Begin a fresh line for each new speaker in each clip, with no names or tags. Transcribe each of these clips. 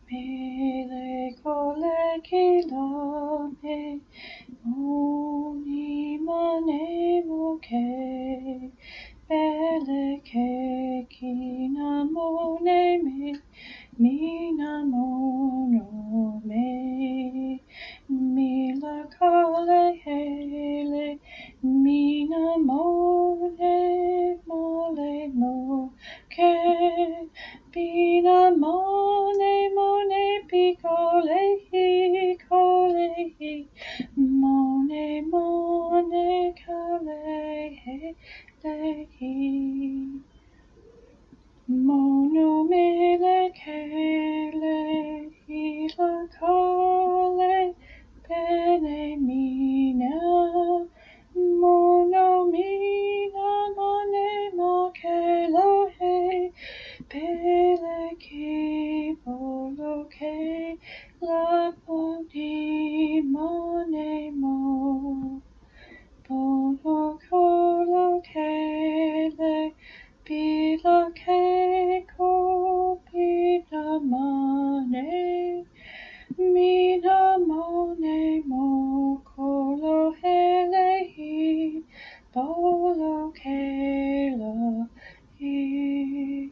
Mele kole kila me moni mane moke Mele ke kina mone me Mina mono me Mila kale hele Mina mone mole mo ke Bina mone mone picole hi cole hi Mone mone kale he le hi Mono mele kele hila kale pene mina Mono mina mone mo kelo he pele ki polo ke la poni mone mo Pono kolo kele Pila keiko pina mane Mina mone mo kolo hele hi Polo kela hi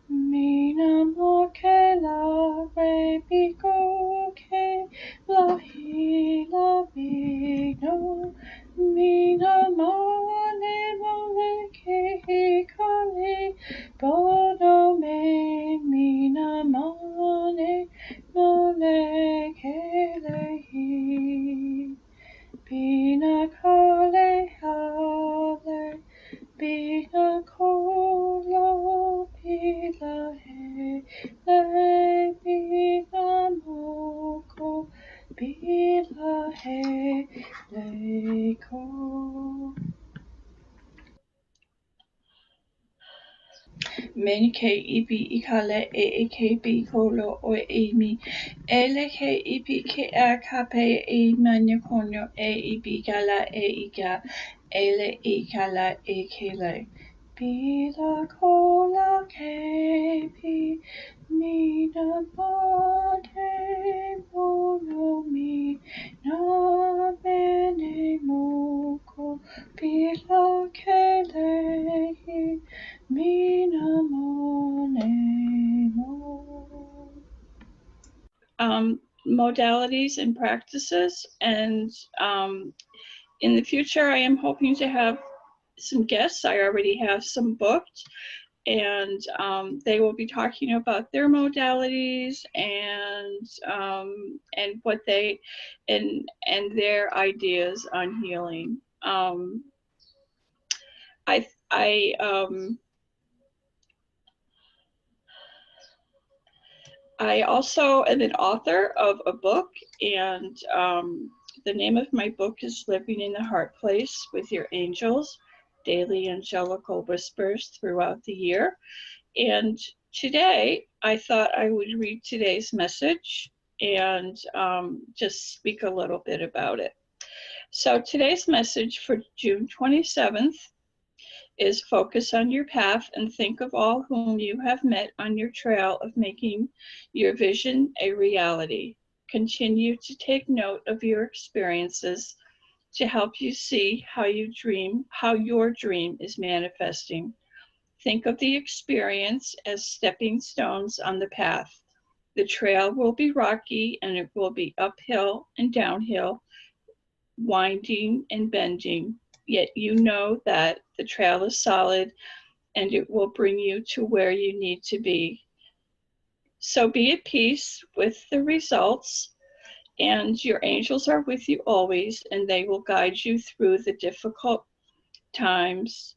Mina mo kela re piko ke la hi la vino Mina mone mole ke hi kali Bono me mina mone mole kele hi Pina kale hale Pina kolo pila he le Pina moko pila he le ko Meni ke ipi I kale e ke bi kolo o e mi. Ele ke ipi ke a kape e manya konyo e ipi kala e ika. Ele I kala e kele. Bila kola ke pi mina mate mono mi na bene moko bila kele hi Mina mone mo. Modalities and practices, and in the future I am hoping to have some guests. I already have some booked, and they will be talking about their modalities and what they and their ideas on healing. I also am an author of a book, and the name of my book is Living in the Heart Place with Your Angels, Daily Angelical Whispers Throughout the Year. And today, I thought I would read today's message and just speak a little bit about it. So today's message for June 27th is focus on your path and think of all whom you have met on your trail of making your vision a reality. Continue to take note of your experiences to help you see how your dream is manifesting. Think of the experience as stepping stones on the path. The trail will be rocky and it will be uphill and downhill, winding and bending, yet you know that the trail is solid and it will bring you to where you need to be. So be at peace with the results, and your angels are with you always, and they will guide you through the difficult times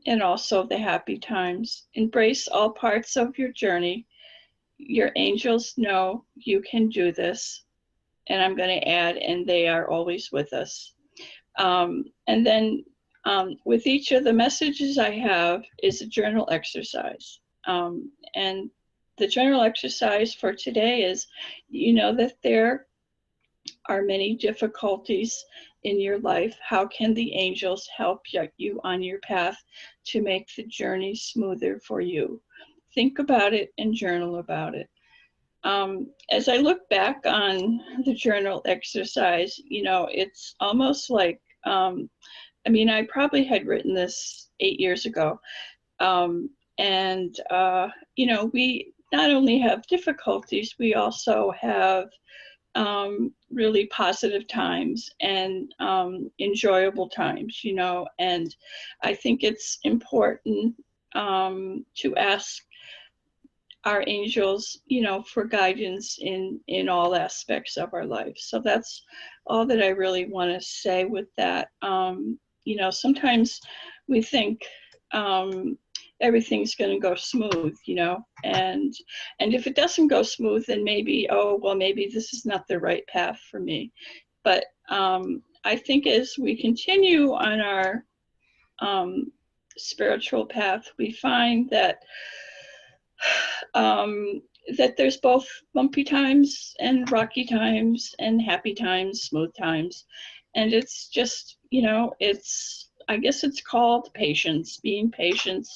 and also the happy times. Embrace all parts of your journey. Your angels know you can do this. And I'm going to add, and they are always with us. And then with each of the messages I have is a journal exercise. And the journal exercise for today is, you know that there are many difficulties in your life. How can the angels help you on your path to make the journey smoother for you? Think about it and journal about it. as I look back on the journal exercise, it's almost like, I probably had written this 8 years ago. And we not only have difficulties, we also have really positive times and enjoyable times, and I think it's important to ask our angels, for guidance in all aspects of our life. So that's all that I really want to say with that. Sometimes we think everything's going to go smooth, and if it doesn't go smooth, then maybe, maybe this is not the right path for me. But I think as we continue on our spiritual path, we find that that there's both bumpy times and rocky times and happy times, smooth times. And it's just, I guess it's called patience, being patient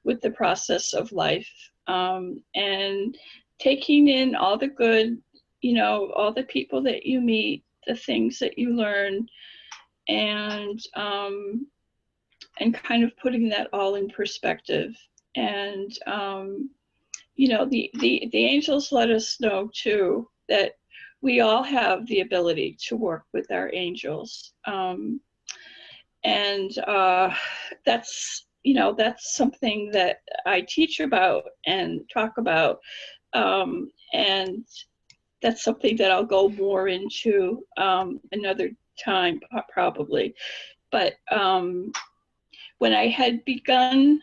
with the process of life, and taking in all the good, all the people that you meet, the things that you learn, and kind of putting that all in perspective. And the angels let us know too that we all have the ability to work with our angels, and that's something that I teach about and talk about, and that's something that I'll go more into another time probably. But when I had begun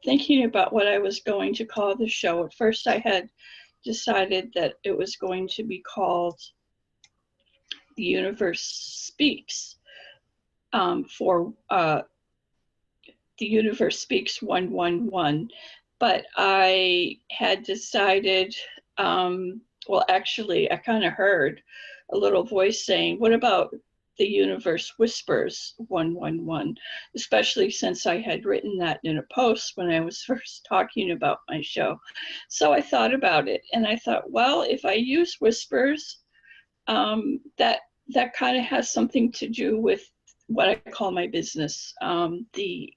thinking about what I was going to call the show, at first I had decided that it was going to be called The Universe Speaks, for The Universe Speaks 111. But I had decided, actually, I kind of heard a little voice saying, what about The Universe Whispers 111, especially since I had written that in a post when I was first talking about my show. So I thought about it, and I thought, well, if I use whispers, that kind of has something to do with what I call my business, the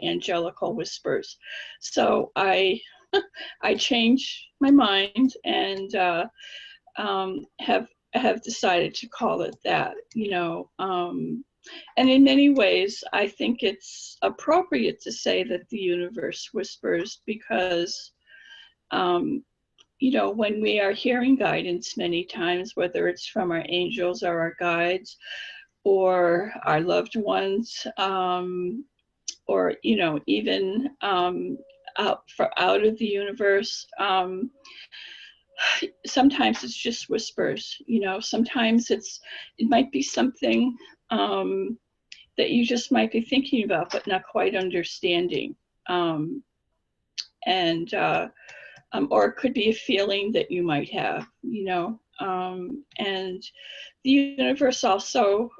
angelical whispers. So I changed my mind and have decided to call it that, and in many ways, I think it's appropriate to say that the universe whispers because, when we are hearing guidance many times, whether it's from our angels or our guides or our loved ones, or, even out of the universe, sometimes it's just whispers, sometimes it might be something that you just might be thinking about but not quite understanding, and or it could be a feeling that you might have, and the universe also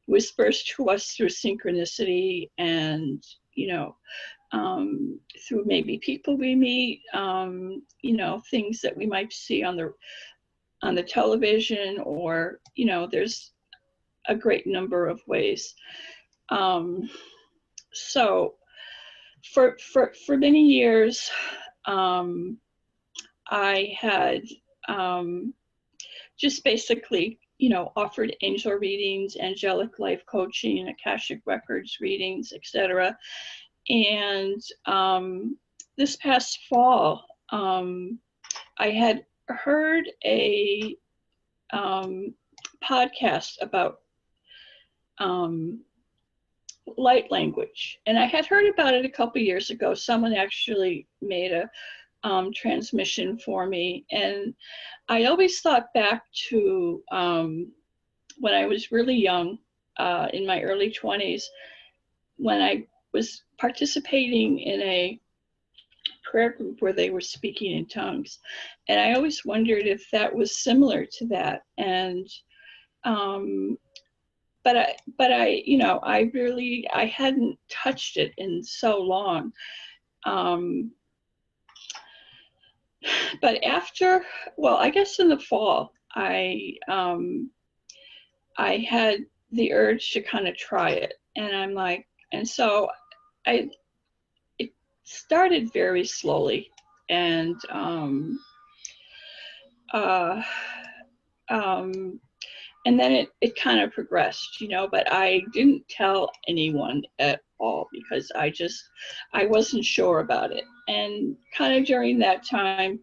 whispers to us through synchronicity and through maybe people we meet, things that we might see on the television, or there's a great number of ways. So for many years, I had just basically offered angel readings, angelic life coaching, Akashic records readings, etc. And this past fall, I had heard a podcast about light language, and I had heard about it a couple years ago. Someone actually made a transmission for me, and I always thought back to when I was really young, in my early 20s, when I was participating in a prayer group where they were speaking in tongues, and I always wondered if that was similar to that. And but I hadn't touched it in so long. But after, well, I guess in the fall, I had the urge to kind of try it, and I'm like, and so I it started very slowly, and uh, um, and then it kind of progressed, but I didn't tell anyone at all because I wasn't sure about it. And kind of during that time,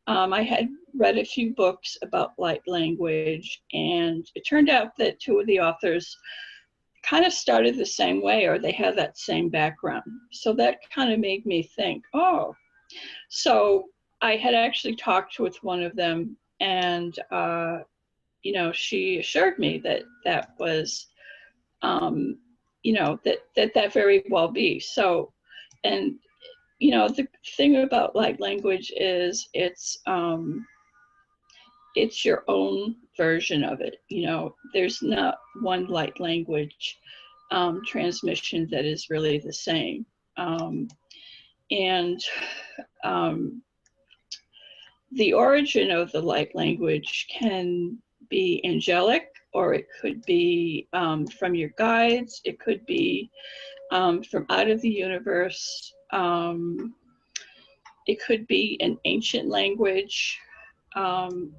I had read a few books about light language, and it turned out that two of the authors kind of started the same way, or they had that same background. So that kind of made me think, oh, so I had actually talked with one of them, and she assured me that that was, that very well be. So, and the thing about light language is it's your own version of it. There's not one light language transmission that is really the same. And the origin of the light language can be angelic, or it could be from your guides. It could be from out of the universe. It could be an ancient language, and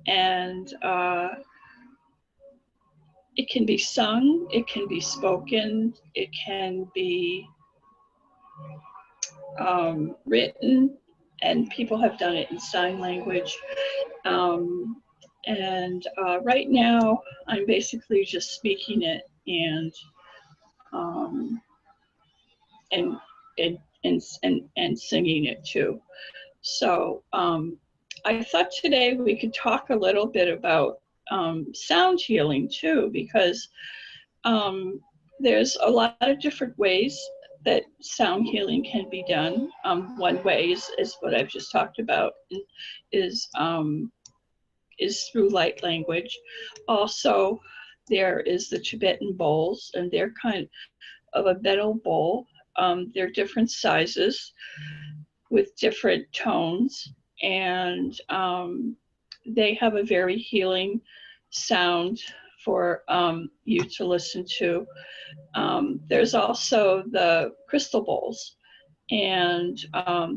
it can be sung, it can be spoken, it can be written, and people have done it in sign language. And right now, I'm basically just speaking it and singing it too. So I thought today we could talk a little bit about sound healing too, because there's a lot of different ways that sound healing can be done. One way is what I've just talked about, is through light language. Also, there is the Tibetan bowls, and they're kind of a metal bowl. They're different sizes with different tones, and they have a very healing sound for you to listen to. There's also the crystal bowls, and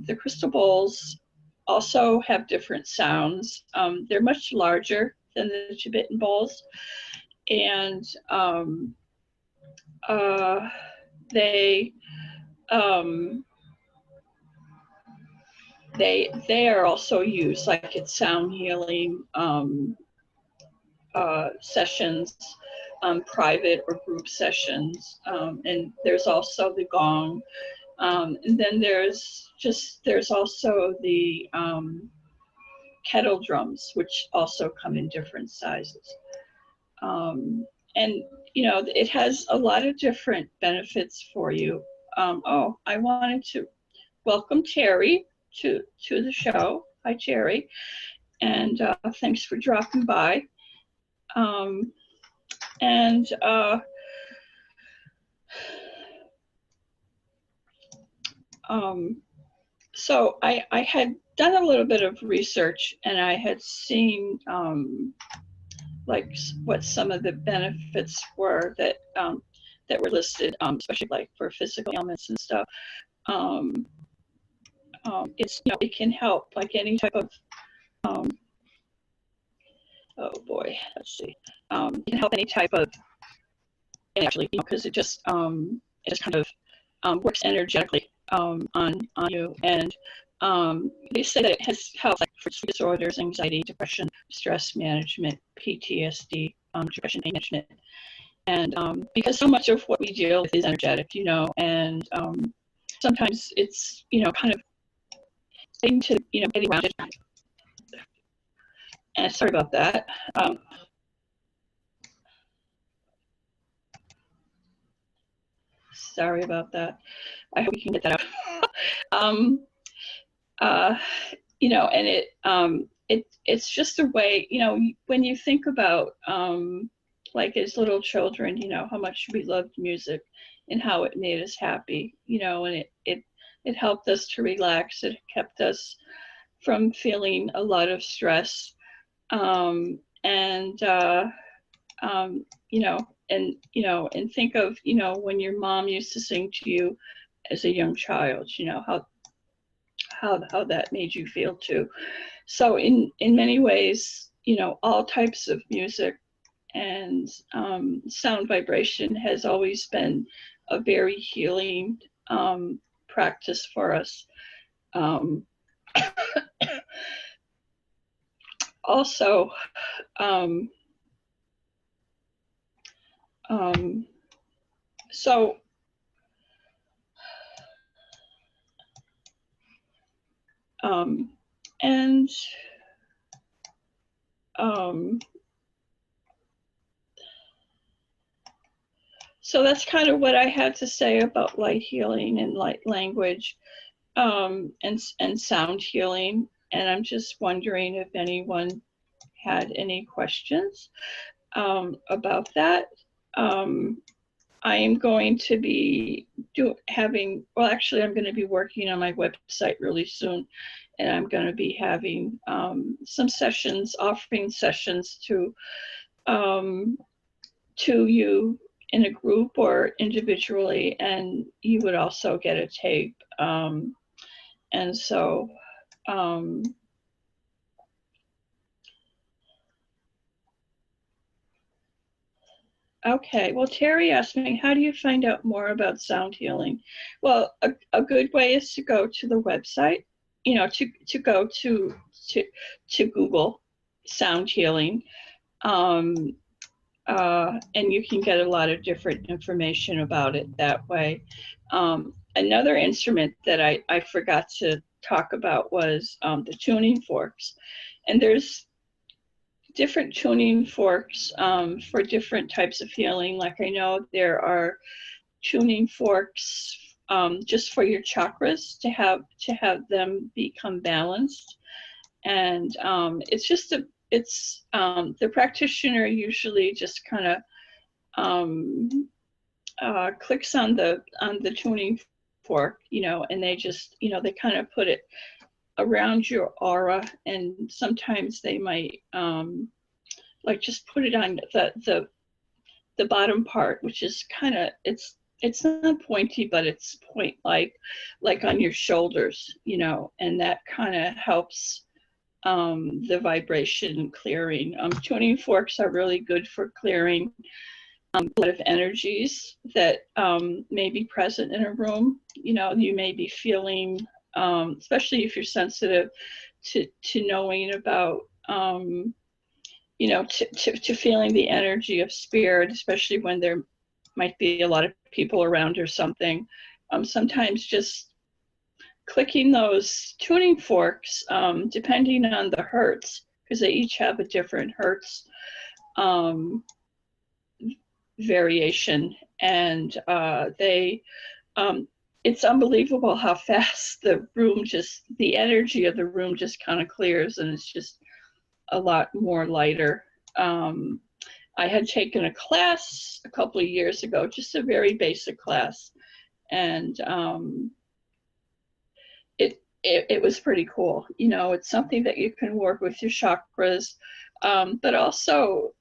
the crystal bowls also have different sounds. They're much larger than the Tibetan bowls, and they are also used like at sound healing sessions, private or group sessions, and there's also the gong, and then there's also the kettle drums, which also come in different sizes, and it has a lot of different benefits for you. I wanted to welcome Terry to the show. Hi, Terry, and thanks for dropping by. And so I had done a little bit of research, and I had seen like what some of the benefits were that were listed, especially like for physical ailments and stuff. It's it can help like any type of oh boy, let's see. It can help any type of, actually, because it just kind of works energetically on you, and they say that it has helped like for sleep disorders, anxiety, depression, stress management, PTSD, depression management, and because so much of what we deal with is energetic, and sometimes it's kind of getting to getting around it. And sorry about that. Sorry about that. I hope we can get that out. And it's just a way, when you think about like as little children, how much we loved music and how it made us happy, and it helped us to relax. It kept us from feeling a lot of stress. And and think of, when your mom used to sing to you as a young child, how that made you feel too. So in many ways, all types of music and sound vibration has always been a very healing practice for us. Also, so and so that's kind of what I had to say about light healing and light language, and sound healing. And I'm just wondering if anyone had any questions about that. I am going to be I'm going to be working on my website really soon, and I'm going to be having some sessions, offering sessions to you in a group or individually, and you would also get a tape. And so, okay, well, Terry asked me, how do you find out more about sound healing? Well, a good way is to go to the website, to go to Google sound healing. And you can get a lot of different information about it that way. Another instrument that I forgot to talk about was the tuning forks. And there's different tuning forks for different types of healing. Like I know there are tuning forks just for your chakras to have them become balanced. And the practitioner usually just kind of clicks on the tuning fork, and they just, they kind of put it around your aura, and sometimes they might like just put it on the bottom part, which is kind of, it's not pointy, but it's point like on your shoulders, and that kind of helps the vibration clearing. Tuning forks are really good for clearing a lot of energies that may be present in a room. You may be feeling, especially if you're sensitive to knowing about, to feeling the energy of spirit, especially when there might be a lot of people around or something. Sometimes just clicking those tuning forks, depending on the hertz, because they each have a different hertz variation, and it's unbelievable how fast the energy of the room just kind of clears, and it's just a lot more lighter. I had taken a class a couple of years ago, just a very basic class, and it was pretty cool. It's something that you can work with your chakras, but also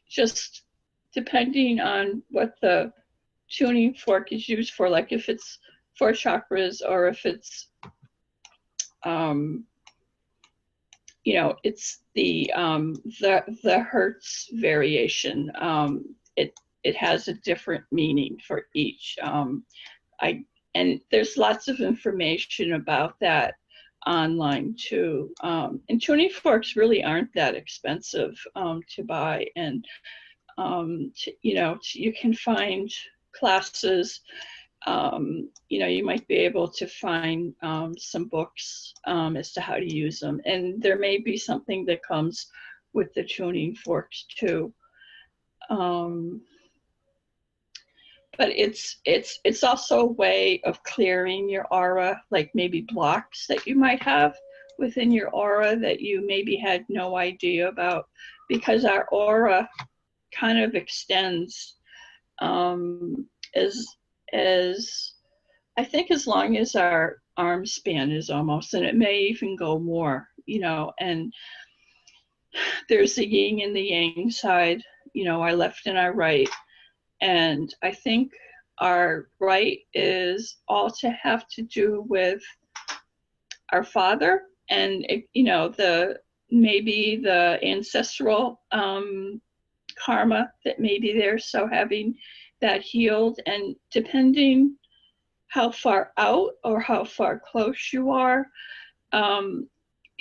just depending on what the tuning fork is used for, like if it's for chakras or if it's, it's the hertz variation. It has a different meaning for each. And there's lots of information about that online too. And tuning forks really aren't that expensive to buy. And, you can find classes. You might be able to find some books as to how to use them. And there may be something that comes with the tuning forks too. But it's also a way of clearing your aura, like maybe blocks that you might have within your aura that you maybe had no idea about, because our aura kind of extends as I think as long as our arm span is almost, and it may even go more, and there's the yin and the yang side, our left and our right. And I think our right is all to have to do with our father and, maybe the ancestral karma that may be there. So having that healed, and depending how far out or how far close you are,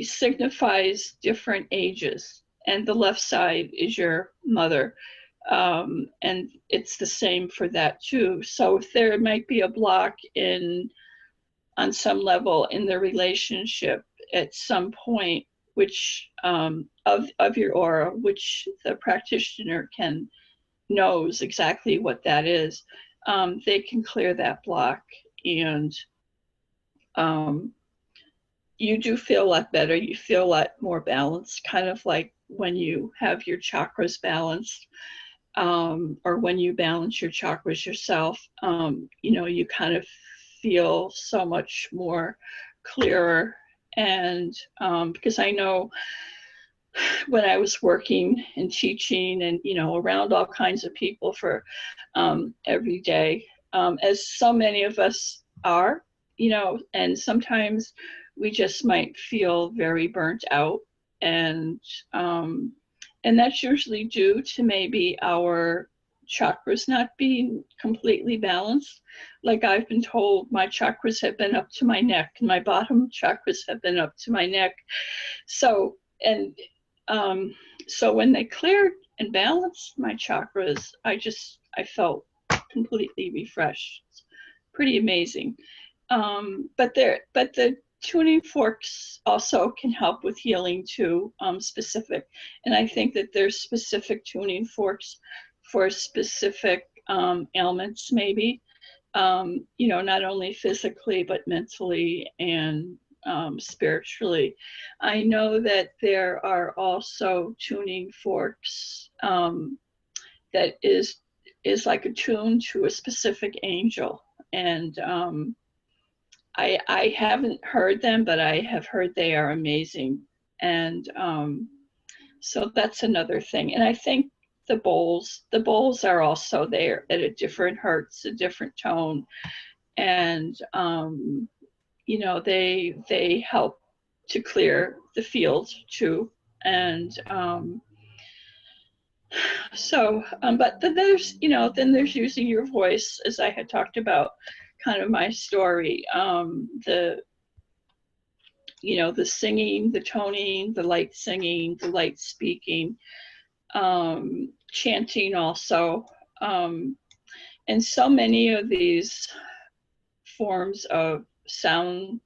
signifies different ages. And the left side is your mother. And it's the same for that too. So if there might be a block on some level in the relationship at some point, which of your aura, which the practitioner knows exactly what that is, they can clear that block, and you do feel a lot better. You feel a lot more balanced, kind of like when you have your chakras balanced, or when you balance your chakras yourself, you kind of feel so much more clearer. And because I know when I was working and teaching and, around all kinds of people for every day, as so many of us are, and sometimes we just might feel very burnt out, and that's usually due to maybe our chakras not being completely balanced. Like I've been told, my chakras have been up to my neck, and my bottom chakras have been up to my neck. So, so when they cleared and balanced my chakras, I felt completely refreshed. It's pretty amazing. But the tuning forks also can help with healing too, specific. And I think that there's specific tuning forks for specific ailments, maybe, not only physically, but mentally and spiritually. I know that there are also tuning forks that is like attuned to a specific angel. And I haven't heard them, but I have heard they are amazing. And so that's another thing. And I think the bowls are also there at a different hertz, a different tone. And, they help to clear the field too. And but then there's, there's using your voice, as I had talked about, kind of my story, the singing, the toning, the light singing, the light speaking, chanting also, and so many of these forms of sound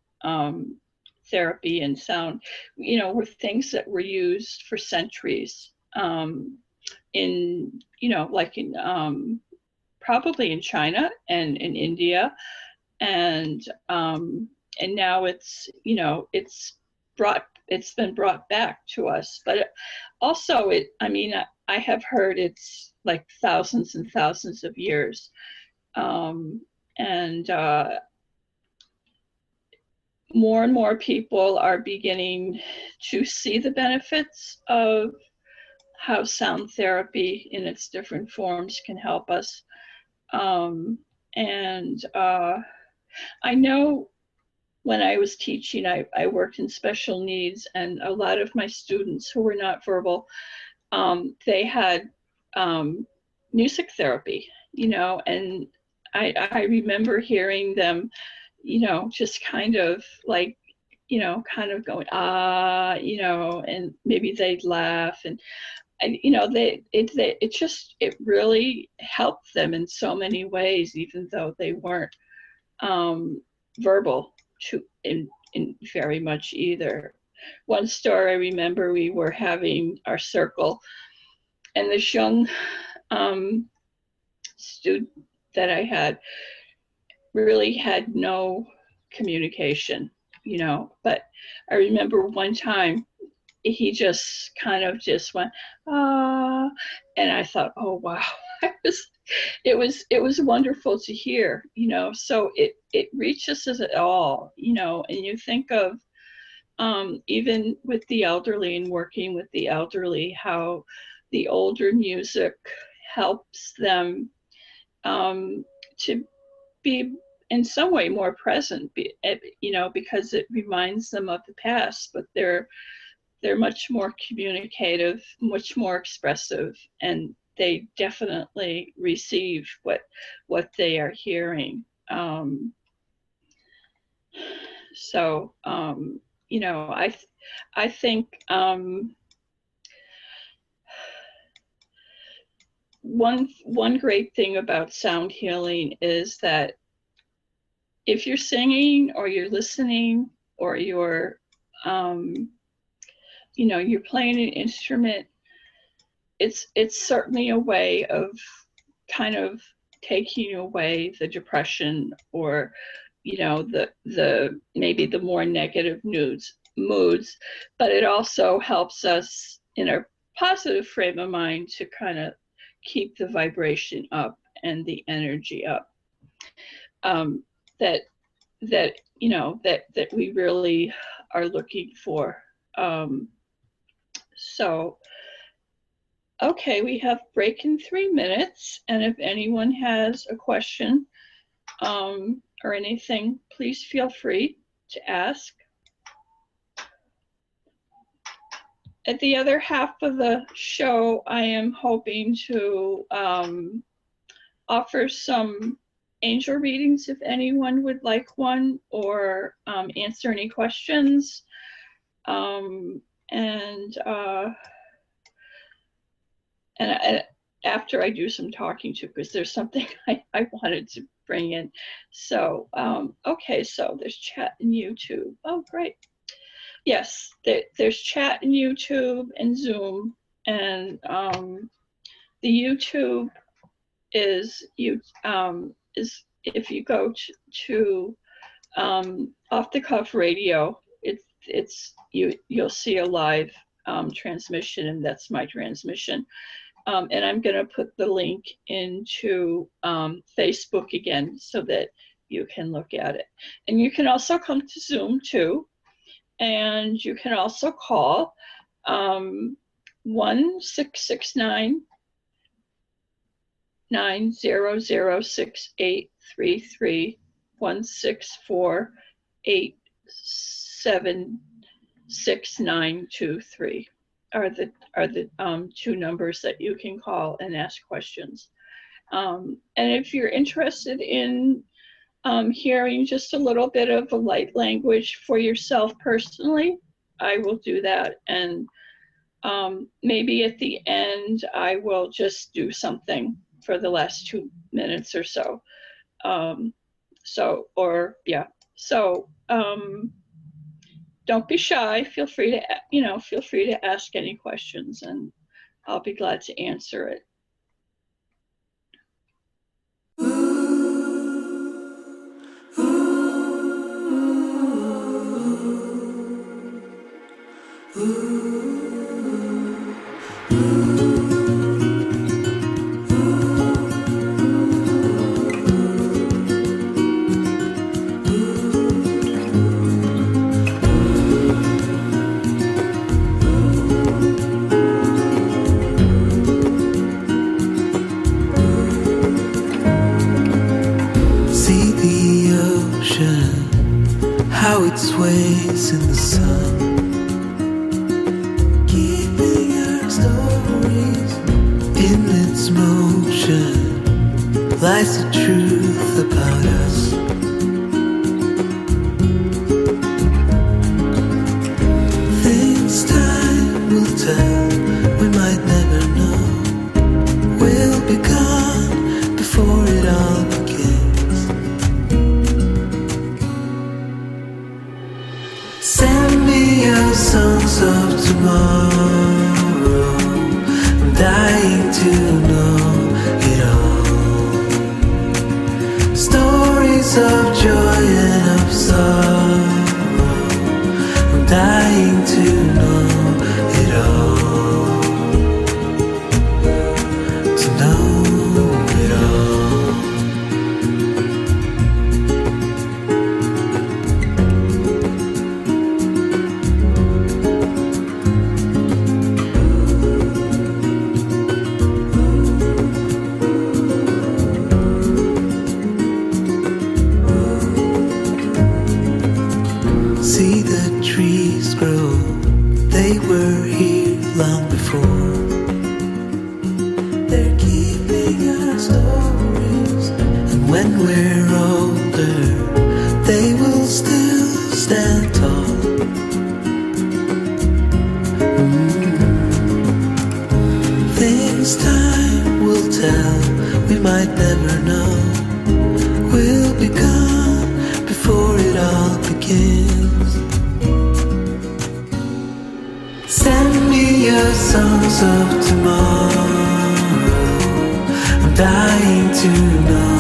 therapy and sound, were things that were used for centuries, in, like in probably in China and in India, and now it's been brought back to us. But also I have heard it's like thousands and thousands of years, and more and more people are beginning to see the benefits of how sound therapy in its different forms can help us. I know when I was teaching, I worked in special needs, and a lot of my students who were not verbal, they had music therapy, and I remember hearing them, just kind of like, kind of going, and maybe they'd laugh, and it really helped them in so many ways, even though they weren't verbal in very much either. One story I remember, we were having our circle, and this young student that I had really had no communication, but I remember one time he just kind of just went, and I thought, oh wow, it was wonderful to hear, you know. So it reaches us at all, you know. And you think of even with the elderly and working with the elderly, how the older music helps them to be in some way more present, you know, because it reminds them of the past, but they're much more communicative, much more expressive, and they definitely receive what they are hearing. You know, I think one great thing about sound healing is that if you're singing or you're listening or you're you know, you're playing an instrument, it's certainly a way of kind of taking away the depression, or you know, the maybe the more negative moods, but it also helps us in a positive frame of mind to kind of keep the vibration up and the energy up, that you know, that we really are looking for. So okay, we have break in 3 minutes, and if anyone has a question or anything, please feel free to ask. At the other half of the show, I am hoping to offer some angel readings if anyone would like one, or answer any questions. And after I do some talking to, because there's something I wanted to bring in. So, okay, so there's chat in YouTube. Oh, great. Yes, there's chat in YouTube and Zoom, and the YouTube is if you go to Off the Cuff Radio, you'll see a live transmission, and that's my transmission. And I'm going to put the link into Facebook again so that you can look at it. And you can also come to Zoom too. And you can also call 1-669-900-6833, 1-648-76923 are the two numbers that you can call and ask questions. And if you're interested in hearing just a little bit of a light language for yourself personally, I will do that. And maybe at the end, I will just do something for the last 2 minutes or so. Don't be shy. Feel free to ask any questions, and I'll be glad to answer it.
How it sways in the sun, keeping our stories in its motion, lies the truth about us. Things time will tell, we might never know. We'll be gone before it all begins. Send me your songs of tomorrow. I'm dying to know it all. Stories were here long before. They're keeping our stories, and when we're older, they will still stand tall. Things time will tell, we might never know. We'll be gone before it all begins. Send me your songs of tomorrow. I'm dying to know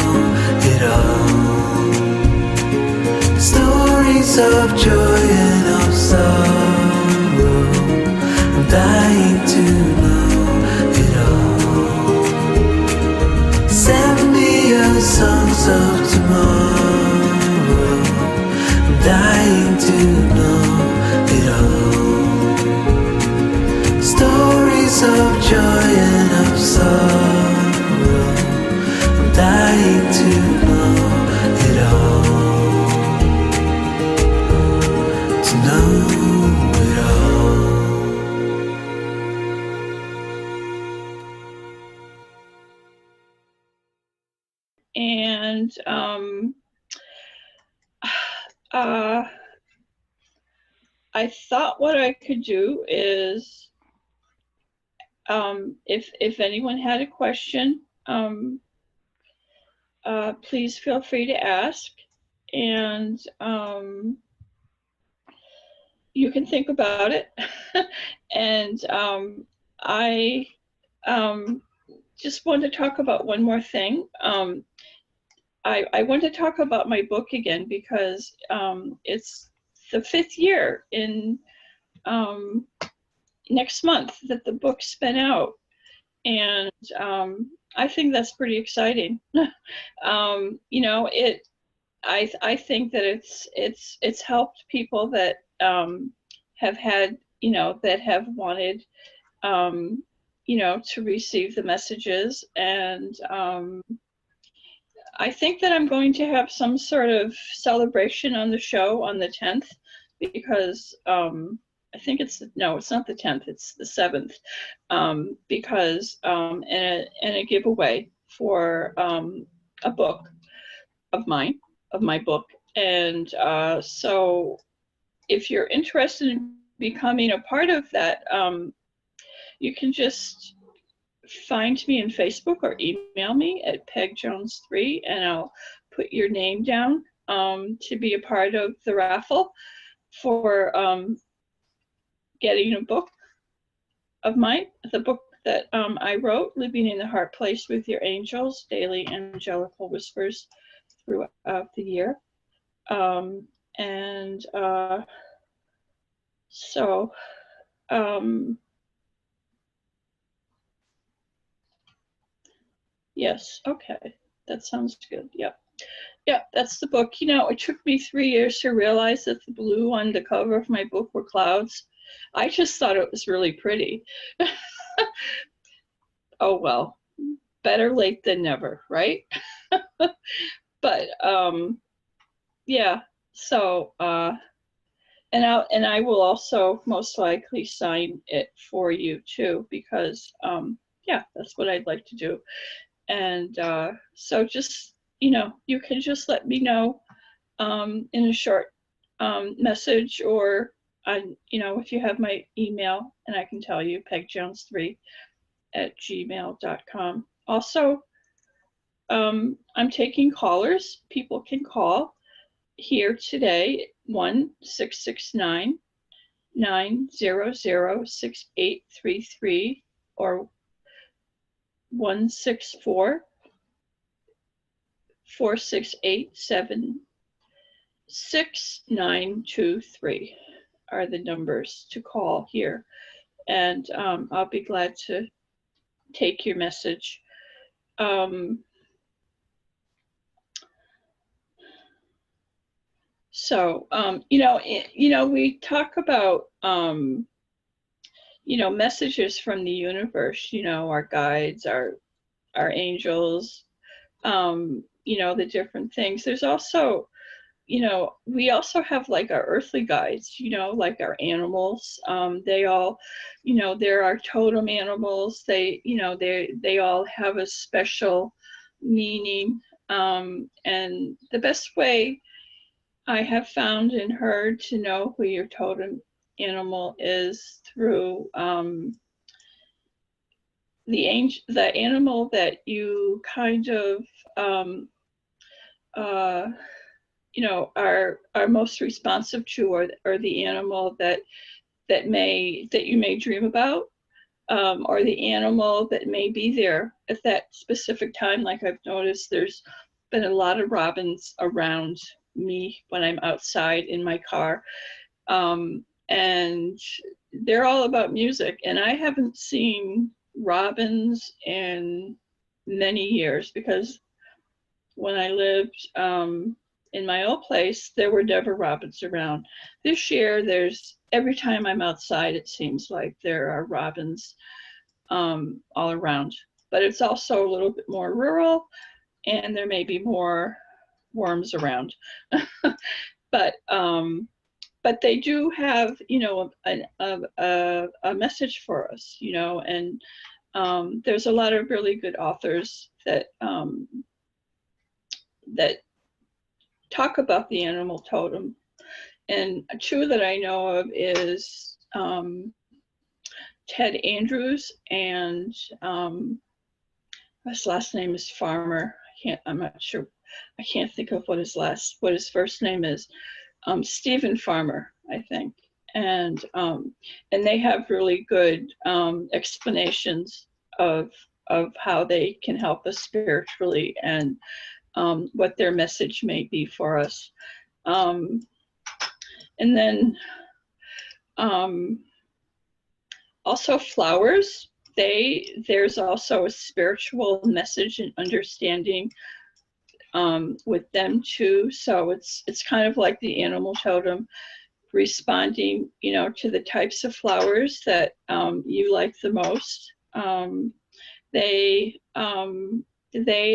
it all. Stories of joy and of sorrow. I'm dying to know it all. Send me your songs of tomorrow. I'm dying to know it all. Stories of joy and of sorrow. I'm dying to know it all. To know it all.
And I thought what I could do is, if anyone had a question, please feel free to ask, and you can think about it. And I just want to talk about one more thing. I want to talk about my book again because it's the 5th year in next month that the book's been out, and I think that's pretty exciting. You know, I think that it's helped people that have had, you know, that have wanted, you know, to receive the messages, and I think that I'm going to have some sort of celebration on the show on the 10th, because I think it's not the 10th, it's the 7th, because and a giveaway for a book of mine, of my book. And so if you're interested in becoming a part of that, you can just find me in Facebook or email me at pegjones3, and I'll put your name down to be a part of the raffle for getting a book of mine, the book that I wrote, Living in the Heart Place with Your Angels, Daily Angelical Whispers throughout the year. And so yes, okay, that sounds good. Yep. Yeah, that's the book. You know, it took me 3 years to realize that the blue on the cover of my book were clouds. I just thought it was really pretty. Oh well, better late than never, right? But yeah, so and I will also most likely sign it for you too, because yeah, that's what I'd like to do. And so just, you know, you can just let me know in a short message, or on, you know, if you have my email, and I can tell you, pegjones3@gmail.com. Also, I'm taking callers. People can call here today, 1-669-900-6833 or 1-644-687-6923 are the numbers to call here. And I'll be glad to take your message. So, you know, we talk about, you know, messages from the universe, you know, our guides, our angels, you know, the different things. There's also you know, we also have like our earthly guides, you know, like our animals. They all, you know, they're our totem animals. They, you know, they all have a special meaning. And the best way I have found and heard to know who your totem animal is through the animal that you kind of uh, you know, are most responsive to, or the animal that that you may dream about, or the animal that may be there at that specific time. Like I've noticed, there's been a lot of robins around me when I'm outside in my car, and they're all about music. And I haven't seen robins in many years, because when I lived in my old place, there were never robins around. This year, there's every time I'm outside, it seems like there are robins all around. But it's also a little bit more rural, and there may be more worms around. but but they do have, you know, a message for us, you know, and there's a lot of really good authors that that talk about the animal totem. And two that I know of is Ted Andrews, and his last name is Farmer. I'm not sure. I can't think of what his first name is. Stephen Farmer, I think. And they have really good explanations of how they can help us spiritually, and what their message may be for us. And then also flowers. There's also a spiritual message and understanding with them too. So it's kind of like the animal totem, responding, you know, to the types of flowers that you like the most. They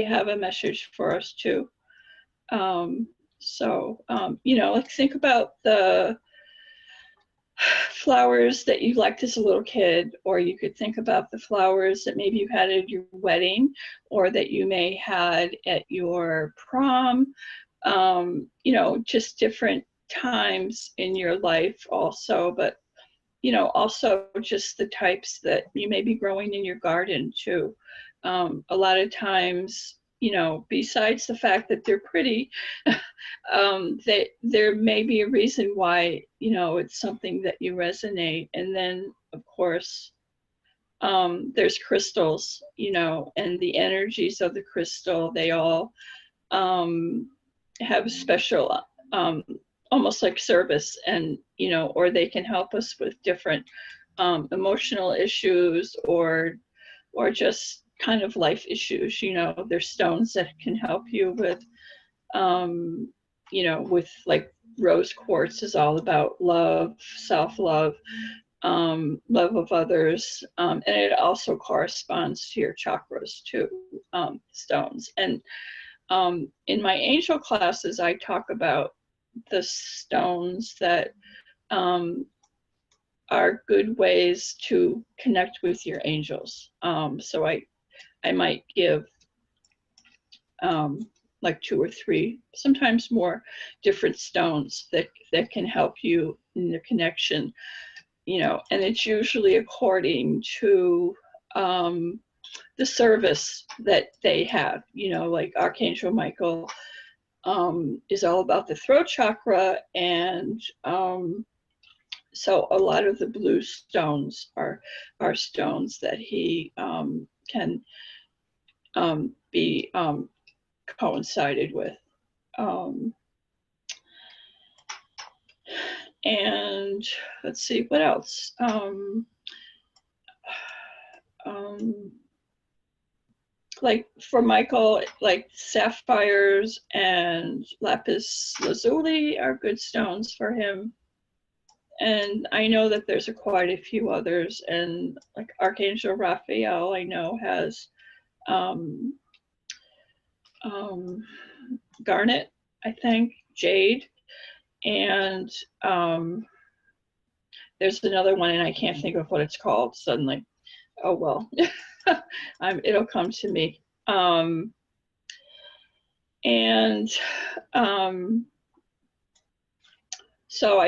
have a message for us too. You know, like think about the flowers that you liked as a little kid, or you could think about the flowers that maybe you had at your wedding, or that you may had at your prom. You know, just different times in your life also, but you know, also just the types that you may be growing in your garden too. A lot of times, you know, besides the fact that they're pretty, there may be a reason why, you know, it's something that you resonate. And then, of course, there's crystals, you know, and the energies of the crystal, they all have a special, almost like service, and, you know, or they can help us with different emotional issues, or just kind of life issues. You know, there's stones that can help you with, you know, with like rose quartz is all about love, self-love, love of others, and it also corresponds to your chakras too, stones. And in my angel classes, I talk about the stones that are good ways to connect with your angels. So I might give like 2 or 3, sometimes more, different stones that can help you in the connection, you know, and it's usually according to the service that they have, you know, like Archangel Michael is all about the throat chakra, and so a lot of the blue stones are stones that he can be coincided with. And let's see, what else? Like for Michael, like sapphires and lapis lazuli are good stones for him. And I know that there's quite a few others, and like Archangel Raphael, I know, has garnet, I think, jade, and there's another one, and I can't think of what it's called suddenly. Oh well, it'll come to me. And so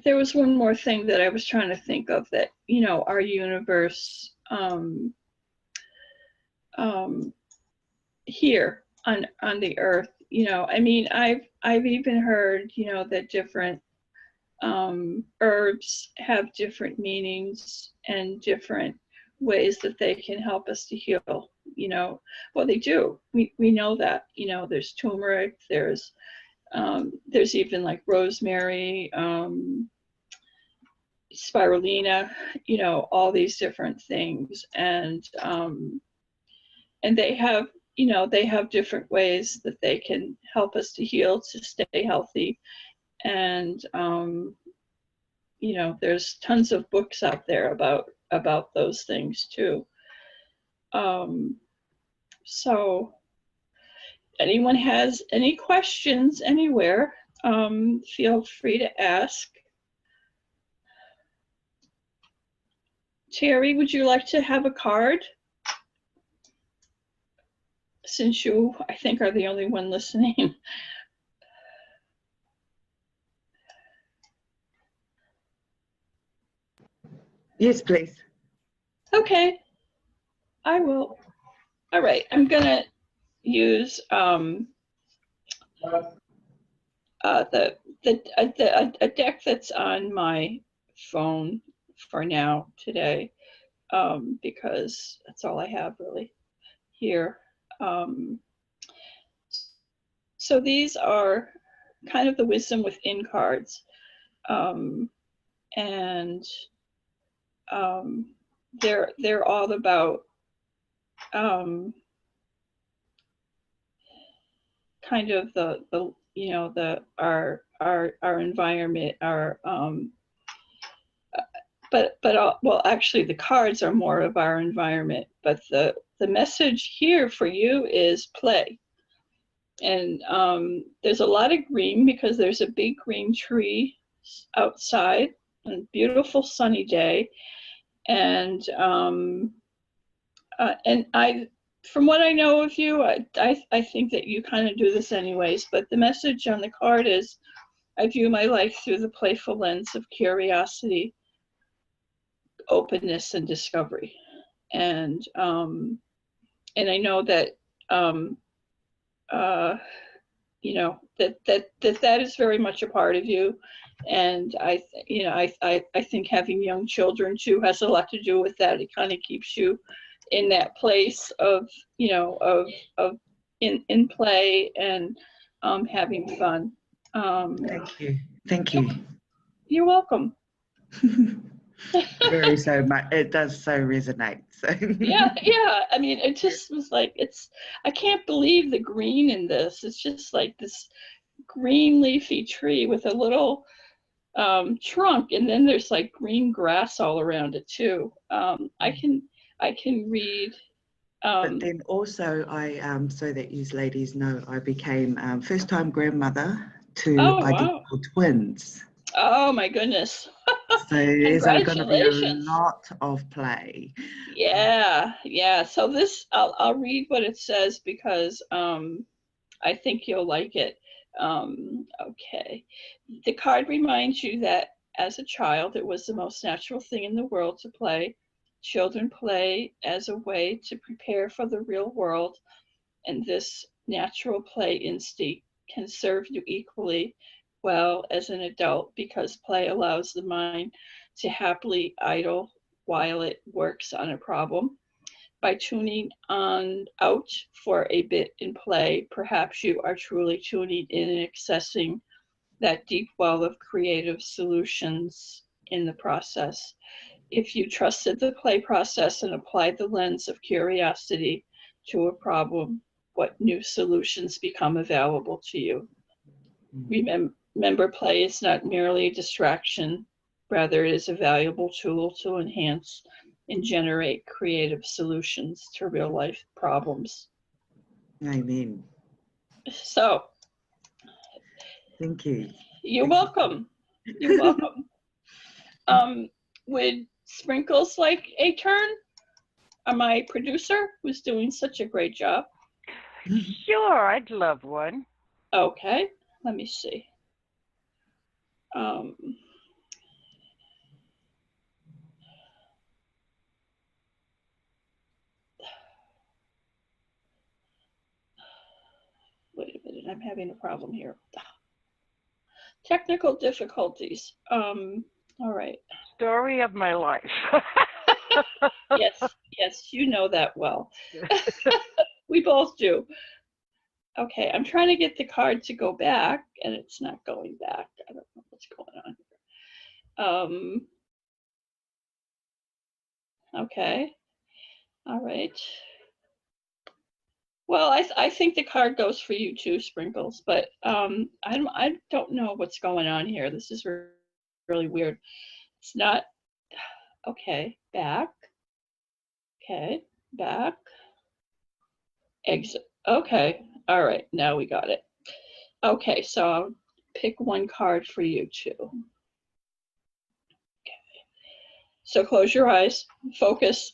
there was one more thing that I was trying to think of, that, you know, our universe here on the earth, you know, I mean, I've even heard, you know, that different herbs have different meanings and different ways that they can help us to heal, you know. Well, they do. We know that, you know, there's turmeric, there's even like rosemary, spirulina, you know, all these different things. And they have, you know, they have different ways that they can help us to heal, to stay healthy. And you know, there's tons of books out there about those things too. So anyone has any questions anywhere, feel free to ask. Terry, would you like to have a card? Since you, I think, are the only one listening.
Yes, please.
Okay, I will. All right, I'm gonna use a deck that's on my phone for now today, because that's all I have really here. So these are kind of the wisdom within cards, and they're all about kind of the you know, our environment, our well, actually the cards are more of our environment, but the message here for you is play. And there's a lot of green because there's a big green tree outside, a beautiful sunny day. And from what I know of you, I think that you kind of do this anyways, but the message on the card is, I view my life through the playful lens of curiosity, openness, and discovery. And I know that you know, that is very much a part of you. And I think having young children too has a lot to do with that. It kind of keeps you in that place of, you know, of in play and having fun.
Thank you. Thank you.
You're welcome.
Very so much. It does so resonate. So
yeah. I mean, it just was like, I can't believe the green in this. It's just like this green leafy tree with a little trunk, and then there's like green grass all around it too. I can read.
But then also, so that you ladies know, I became first-time grandmother to identical twins.
Oh my goodness.
So there's going to be a lot of play.
Yeah. So this, I'll read what it says because I think you'll like it. Okay. The card reminds you that as a child, it was the most natural thing in the world to play. Children play as a way to prepare for the real world, and this natural play instinct can serve you equally well as an adult, because play allows the mind to happily idle while it works on a problem. By tuning out for a bit in play, perhaps you are truly tuning in and accessing that deep well of creative solutions in the process. If you trusted the play process and applied the lens of curiosity to a problem, what new solutions become available to you? Remember, play is not merely a distraction. Rather, it is a valuable tool to enhance and generate creative solutions to real life problems.
Amen.
So,
Thank you.
You're welcome. You're welcome. Would Sprinkles like a turn? My producer, who's doing such a great job.
Sure, I'd love one.
Okay, let me see. Wait a minute, I'm having a problem here. Technical difficulties. All right.
Story of my life.
Yes, you know that well. We both do. Okay, I'm trying to get the card to go back, and it's not going back. I don't know what's going on here. Okay. All right. Well, I think the card goes for you too, Sprinkles, but I don't know what's going on here. This is really weird. It's not okay. Back. Okay. Back. Exit. Okay. All right. Now we got it. Okay. So I'll pick one card for you too. Okay. So close your eyes. Focus.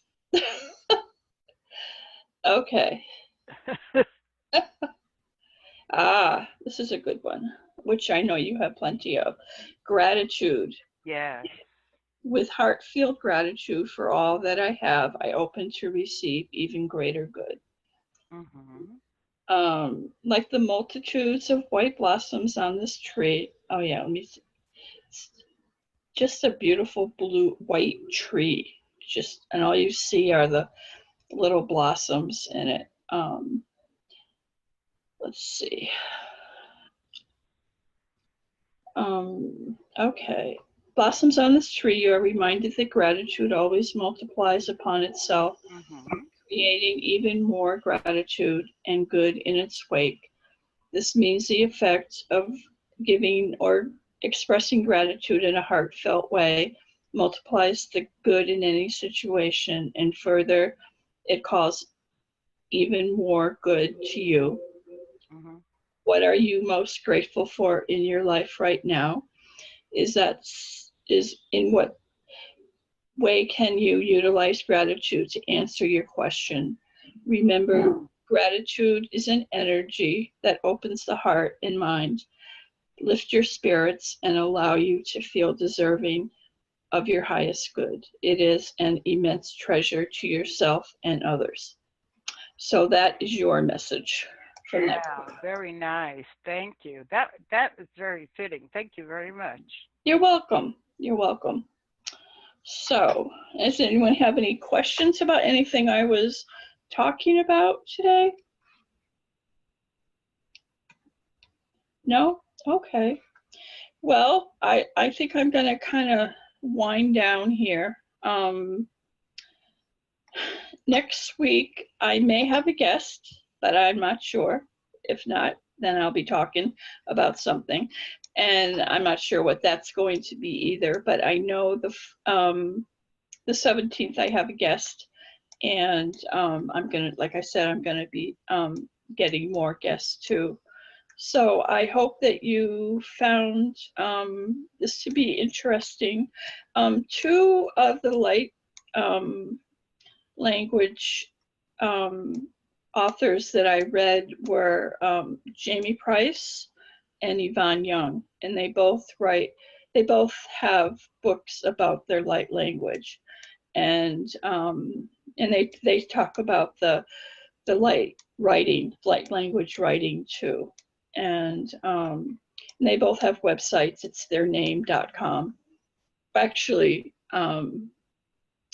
Okay. This is a good one, which I know you have plenty of. Gratitude.
Yes.
With heartfelt gratitude for all that I have, I open to receive even greater good.
Mm-hmm.
Like the multitudes of white blossoms on this tree. Oh yeah, let me see. It's just a beautiful white tree. And all you see are the little blossoms in it. Let's see. Okay. Blossoms on this tree, you are reminded that gratitude always multiplies upon itself, creating even more gratitude and good in its wake. This means the effect of giving or expressing gratitude in a heartfelt way multiplies the good in any situation, and further, it calls even more good to you. What are you most grateful for in your life right now? Is in what way can you utilize gratitude to answer your question? Remember, gratitude is an energy that opens the heart and mind, lift your spirits, and allow you to feel deserving of your highest good. It is an immense treasure to yourself and others. So that is your message from that book.
Very nice. Thank you. That is very fitting. Thank you very much.
You're welcome. You're welcome. So, does anyone have any questions about anything I was talking about today? No? Okay. Well, I think I'm going to kind of wind down here. Next week, I may have a guest, but I'm not sure. If not, then I'll be talking about something. And I'm not sure what that's going to be either, but I know the 17th I have a guest, and I'm gonna, like I said, I'm gonna be getting more guests too. So I hope that you found this to be interesting. Two of the light language authors that I read were Jamie Price and Yvonne Young, and they both have books about their light language, and they talk about the light language writing too, and they both have websites. It's theirname.com. Actually,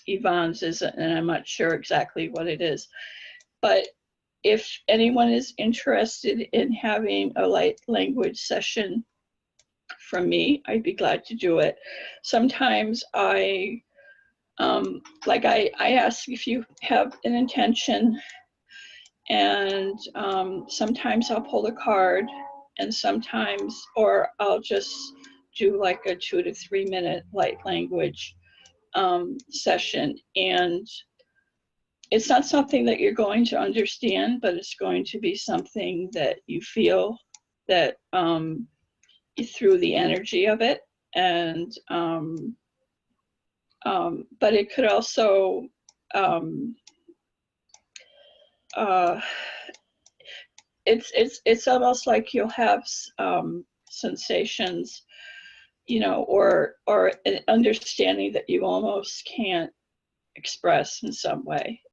Yvonne's isn't, and I'm not sure exactly what it is, but if anyone is interested in having a light language session from me, I'd be glad to do it. Sometimes I ask if you have an intention, and sometimes I'll pull a card, and sometimes, or I'll just do like a 2 to 3 minute light language session. And it's not something that you're going to understand, but it's going to be something that you feel that through the energy of it. And but it could also it's almost like you'll have sensations, you know, or an understanding that you almost can't express in some way.